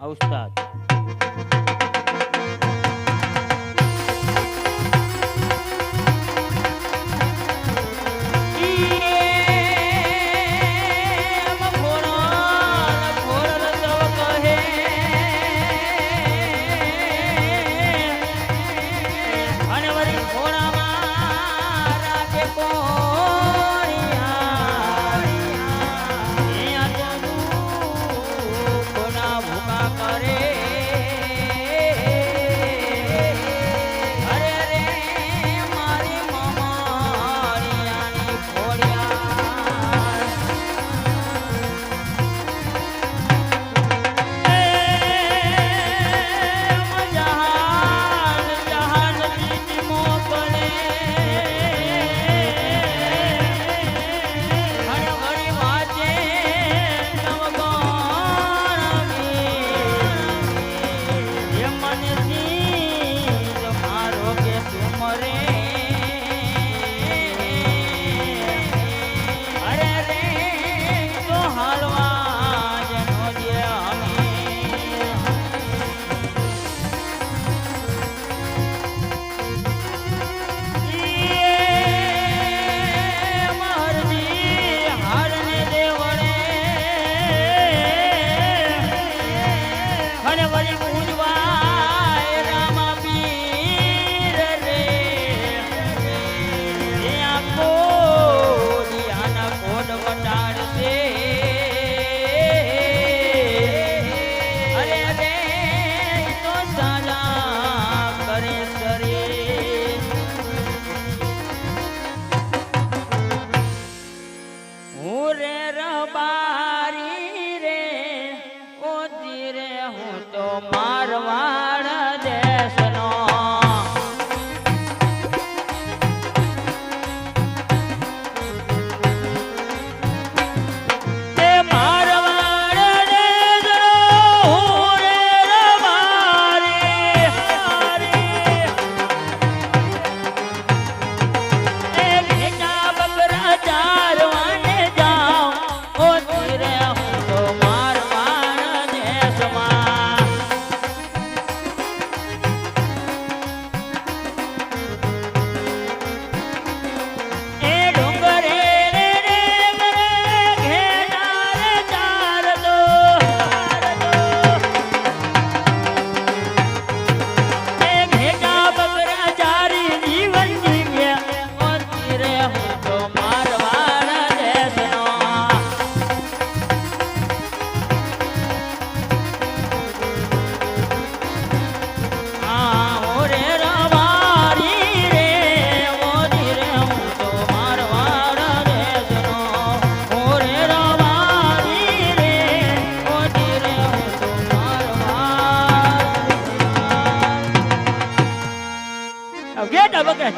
ઉસ્તાદ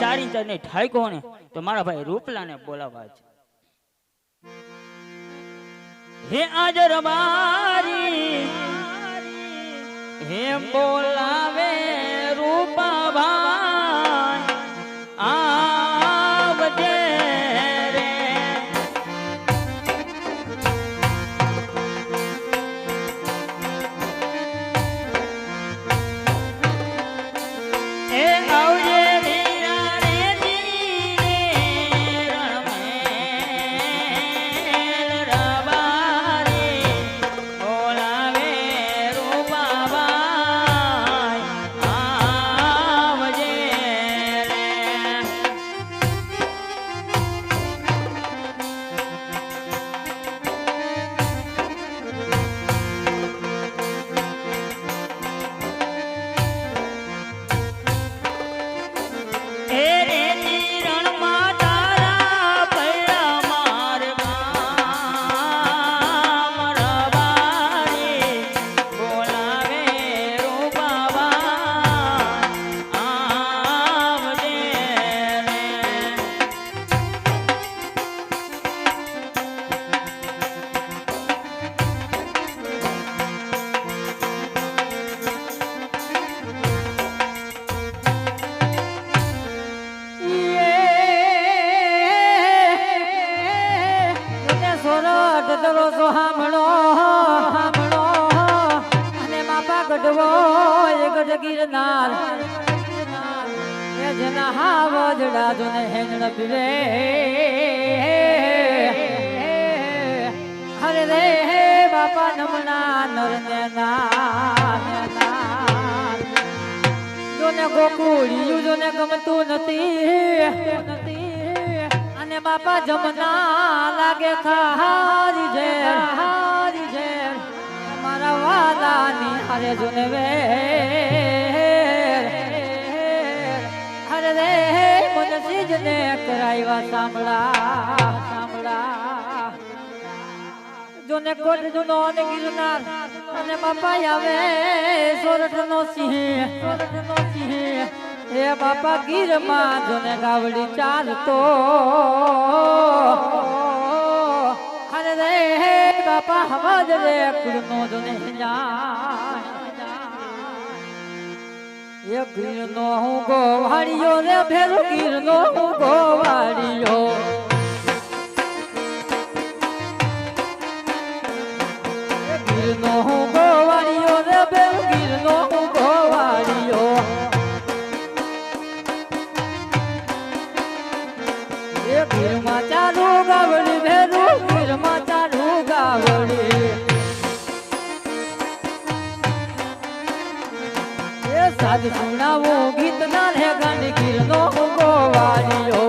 ચારી ચરને ઠાઈકો ને તો મારા ભાઈ રૂપલાને બોલાવા છે. હે આજ રબારી હે બોલાવે રૂપા ભાઈ આવજે રે. એ આવજે ગઢ ગિરનાર એ જેના હાવજડા જોને હેંજણ પીવે હરે રે હે બાપા નમના નરને નાર જોને ગોકુળિયું જોને ગમતું નથી અને બાપા જમના લાગે ખારી ઝેર મારા વાલાની હરે જોને વે હરે રે મને સીજને કરાવ્યા સાંભળા જોને કોટ જુનો અને ગિરનાર અને બાપા આવે સોરઠનો સિંહ હે બાપા ગીરમાં જોને ગાવડી ચાલતો હરે રે હે બાપા હવાજ રે કુળનો જોને એ ગીરનો હું ગોવાળિયો રે ભેરો ગીરનો હું ગોવાળિયો ગીરનો હું ગોવાળિયો રે ભેરો ગીરનો હું ગોવાળિયો એ ગીરમાં ચાલુ ગાવડી ભેરો ગીરમાં ચાલુ ગાવડી સાદ સુણાવો ગીત ના રે ગાંડી ગીરનો ગોવાળિયો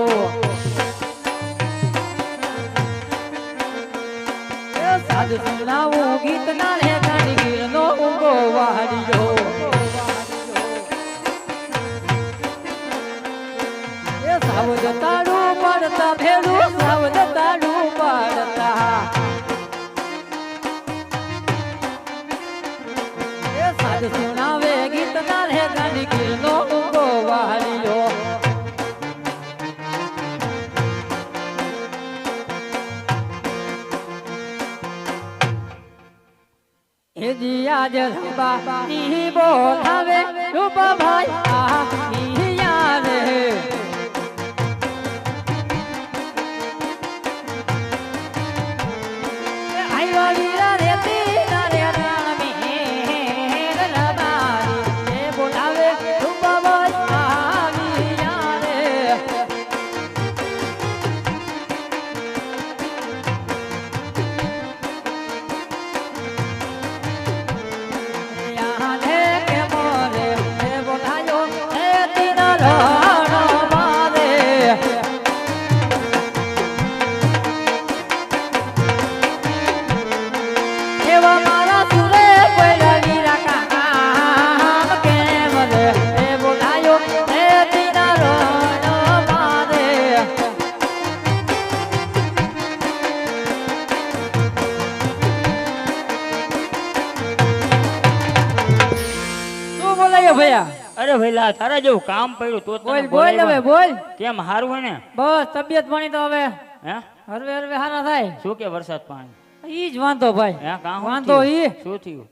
સાદ સુણાવો ગીત ના રે ગાંડી ગીરનો ગોવાળિયો સાવજ તાળું પાડતા ભેડું સાવજ તાળું પાડતા સાદ સુણાવે ગીત ના રે ગાંડી ગીરનો ગોવાળિયો એ જીયા જ રંબા ની બોલાવે રૂપા ભાઈ આ ની યાર આઈ વાળી રે તીના રે અરે ભઈલા તારા જેવું કામ પડ્યું તો બોલ બોલ હવે બોલ કેમ હારું હે ને બસ તબિયત પાણી તો હવે હે હરવે હારા થાય શું કે વરસાદ પાણી ઈ જ વાંધો ભાઈ હે કાં વાંધો ઈ શું થયું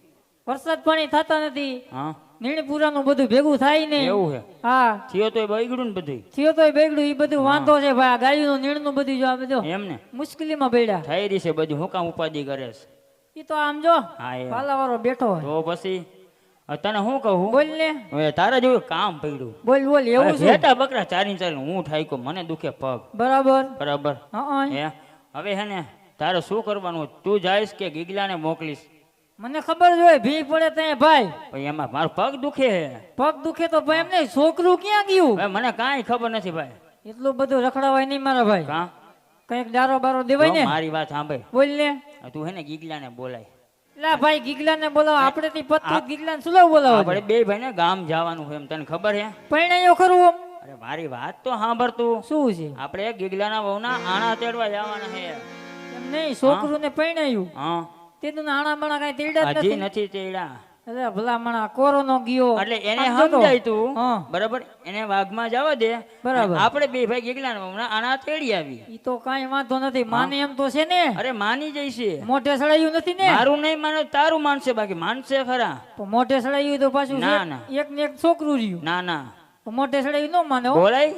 વરસાદ પાણી થતા નથી હા નીણપુરાનું બધું ભેગું થાય ને એવું હે હા થયો તોય બગડ્યું ને બધું થયો તોય બગડ્યું ઈ બધું વાંધો છે ભાઈ આ ગાડીનું નીણનું બધું જો આ બધું એમ ને મુશ્કેલીમાં પડ્યા થઈ રહી છે બધું હું કામ ઉપાધિ કરે છે ઈ તો આમ જો હા એ પાલાવાળો બેઠો હોય તો પછી તને શું કહું બોલ ને હવે તારા જેવું કામ પડ્યું બોલ બોલ એવું છે બેટા બકરા ચારી ચારી હું ઠાઈકો મને દુખે પગ બરાબર બરાબર હા હે હવે હે ને તારે શું કરવાનું તું જાઈશ કે ગીગલાને મોકલીશ મને ખબર જ હોય ભી પડે ત્યાં ભાઈ ભાઈ એમાં મારો પગ દુખે હે પગ દુખે તો ભાઈ એમ નહીં છોકરું ક્યાં ગયું હવે મને કાંઈ ખબર નથી ભાઈ એટલું બધું રખડાવાય નહીં મારા ભાઈ કાં કઈક દારો બારો દેવાય ને મારી વાત સાંભળ બોલ ને તું હે ને ગીગલાને બોલાય લા ભાઈ ગીગલાને બોલાવો આપણે થી પત્તું ગીગલાને સુલો બોલાવો આપણે બે ભાઈ ને ગામ જવાનું છે એમ તને ખબર હે પરણાયો ખરું અરે મારી વાત તો સાંભળ તું શું છે આપણે ગીગલાના વહુના આણા તેડવા જવાના છે એમ નહીં છોકરું ને પરણાયું હા તેનું આણા માણા કઈ તેડા હજી નથી નથી તેડા અરે ભલા માણા કોરોનો ગયો એટલે એને આમ જોતો. સમજાય તું હા. બરાબર એને વાઘમાં જવા દે બરાબર. અને આપણે બે ભાઈ ગીગલાના વહુના આણા તેડી આવી ઈ તો કાઈ વાંધો નથી માને એમ તો છે ને અરે માની જઈશે મોઢે સડાયું નથી ને મારું નહીં માનો તારું માનશે બાકી માનશે ખરા તો મોઢે સડાયું તો પાછું ના, ના. એક ને એક છોકરું રહ્યું ના ના તો મોઢે સડાયું ન માને હો. બોલાય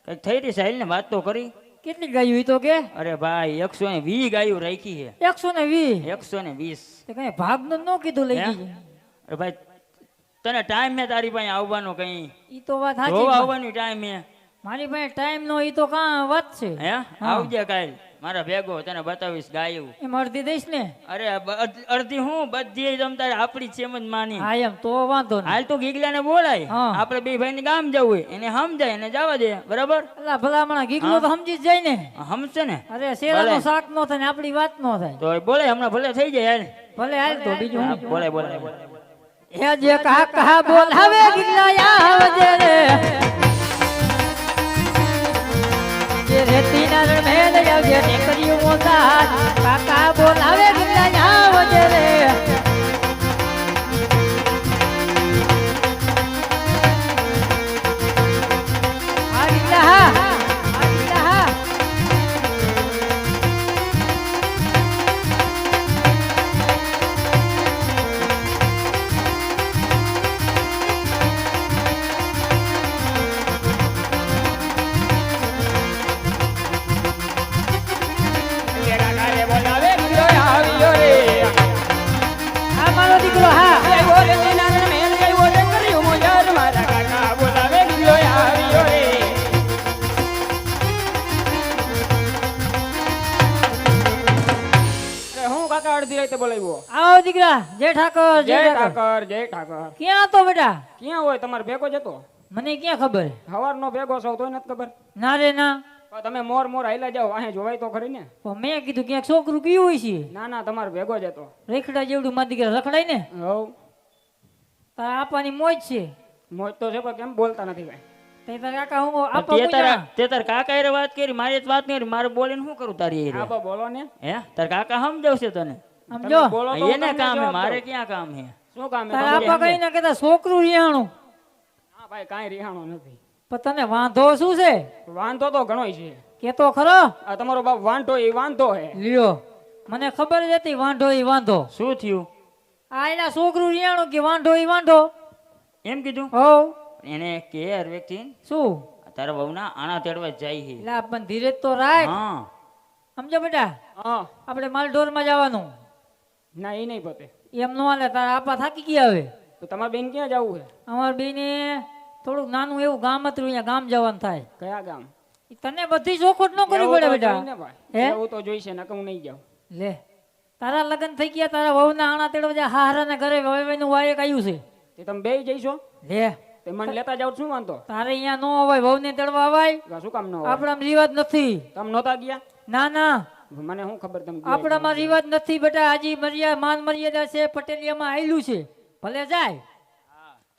કઈક થઈ રહી સાહિલ ને વાત તો કરી કેટલી ગાયું ઈ તો કે અરે ભાઈ 120 ગાયો રાખી છે 120 120 તે કઈ ભાગ નું ન કીધું લઈ હે? ગઈ અરે ભાઈ તને ટાઈમ હે તારી પાસે આવવાનો કઈ ઈ તો વાત જોવા સાચી આવવાની ટાઈમ હે મારી પાસે ટાઈમ નો ઈ તો કાં વાત છે હે આવજે કાલ મારા ભેગો તને બતાવીશ ગાયું એમ અડધી દઈશ ને અરે અડધી હું બધી તમ તારે આપણી છે એમ જ માની હા એમ તો વાંધો નહીં હાલ તો ગીગલાને બોલાય હા. આપણે બે ભાઈને ગામ જવું હોય એને સમજાય એને જવા દે બરાબર અલા ભલામણા ગીગલો તો સમજી જ જાય ને સમજશે ને અરે શેરાનો ભલે. શાક નો થાય ને આપણી વાત નો થાય તો એ બોલે હમણાં ભલે થઈ જાય હાલ ભલે હાલ તો બીજું હા, હું? બોલે બોલે હે જે કહા બોલાવે ગીગલા આવજે રે જે રેતી ના રમેલ આવજે ટેકરીઓ મોતા કાકા બોલાવે ગીગલા આવજે રે આ ગીગલા હા આ ગીગલા હા આ મારો દીકરો હા હું કાકા અડધી રાતે બોલાવ્યો આવો દીકરા જય ઠાકોર જય જય ઠાકોર ઠાકર જય ઠાકર ક્યાં તો બેટા ક્યાં હોય તમારે ભેગો જતો મને ક્યાં ખબર હવારનો ભેગો છો તોય નથી ખબર ના રે ના પણ તમે મોર મોર હાઈલા જાઓ અહીં જોવાય તો ખરી ને પણ મેં કીધું ક્યાંક છોકરું કયું હોય છે ના ના તમારે ભેગો જતો રેખડા જેવડું મારા દીકરા રખડાય ને હવ તારા આપવાની મોજ છે મોજ તો છે પણ કેમ બોલતા નથી કાંઈ તે તારા કાકા હું આપવા તે તારા પૂછ્યા. તે તાર કાકા હારે વાત કરી મારી જ વાત નહીં કરી મારે બોલીને શું કરું તારી હારે? આપો બોલો ને હે તાર કાકા સમજાવશે તને સમજો તમે બોલો તો હું એને તમને કામ હે જવાબ મારે દઉં. ક્યાં કામ હે શું કામ તારા હે આપવા કઈ ના કહેતા છોકરું રિહાણું હા ભાઈ કાંઈ રિહાણો નથી પણ તને વાંધો શું છે વાંધો તો ઘણોય છે કેતો ખરો આ તમારો બાપ વાંધો એ વાંધો હે લ્યો મને ખબર જ હતી વાંધો ઈ વાંધો શું થયું આ એના છોકરું રિહાણું કે વાંધો ઈ વાંધો એમ કીધું હોવ એને કે હર વ્યક્તિ શું તારા બહુના આણા તેડવા જાય છે લા પણ ધીરજ તો રાખ હા સમજો બેટા હા આપણે માલઢોરમાં જવાનું ના એ નહીં પતે એમ નો હાલે તારા આપા થાકી ગયા હવે તો તમારે બેન ક્યાં જવું છે અમાર બેને થોડુંક નાનું એવું ગામ હતું અહીંયા ગામ જવાનું થાય કયા ગામ ઈ તને બધી ચોખવટ ન કરવી પડે બેટા જોઈને ભાઈ હે? એવું તો જોઈશે નકર હું નહીં જાઉં લે તારા લગ્ન થઈ ગયા તારા વહુના આણા તેડવા જા હારાના ઘરે વહુનું વાયક આવ્યું છે તે તમે બે જઈશો લે તે મને લેતા જાવ શું વાંધો તારે અહીંયા નો અવાય વહુને તેડવા અવાય શું કામ ન હોય આપણામાં રિવાજ નથી તમે નહોતા ગયા ના ના મને શું ખબર તમે ગયા આપણામાં રિવાજ નથી બેટા આજી મર્યાદા માન મર્યાદા છે પટેલિયામાં આયલું છે ભલે જાય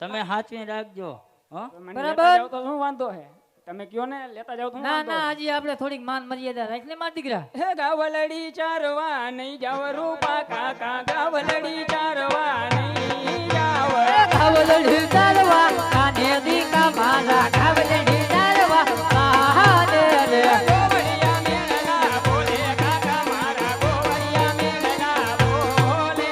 તમે હાચવીને રાખજો હો છો. મને બરાબર. લેતા જાવ તો શું વાંધો હે તમે કયો ને લેતા જાવ તો શું ના વાંધો ના હે? હજી આપણે થોડીક માન મર્યાદા રાખ ને માર દીકરા હે ગાવલડી ચારવા નહીં જાવ રૂપા કાકા ગાવલડી ચારવા નહીં જાવ ગાવલડી ચાલવા કાને દીકા મારા ગાવલડી ચાલવા કાને રે ગોવળિયા મેળના બોલે કાકા મારા ગોવળિયા મેળના બોલે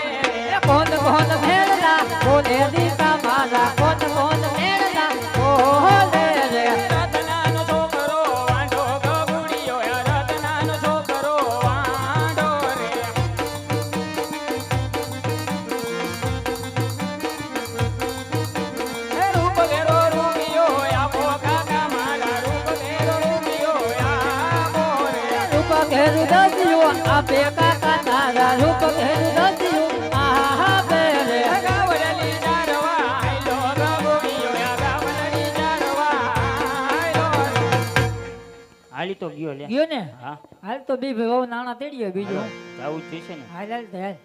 કોણ કોણ ભેળના બોલે દીકા મારા કોણ કોણ ભેળના બોલે રે રતનાનો છોકરો વાંઢો ગગુડિયો રતનાનો છોકરો વાંઢો રે રૂપ ઘેરો રૂપિયો આપો કાકા મારા રૂપ ઘેરો રૂપિયો આપો રે રૂપ ઘેરું દસિયું આપે કાકા તારા રૂપ ઘેરું દસિયું આપે રે ગાવલડી ચારવા આયલો ગગુડિયો ગાવલડી ચારવા આયલો હાલી તો ગયો લે ગયો ને હા હાલ તો બી ભાઈ નાણા તેડીએ બીજું જાવું જ જોઈશે ને હાલ હાલ હાલ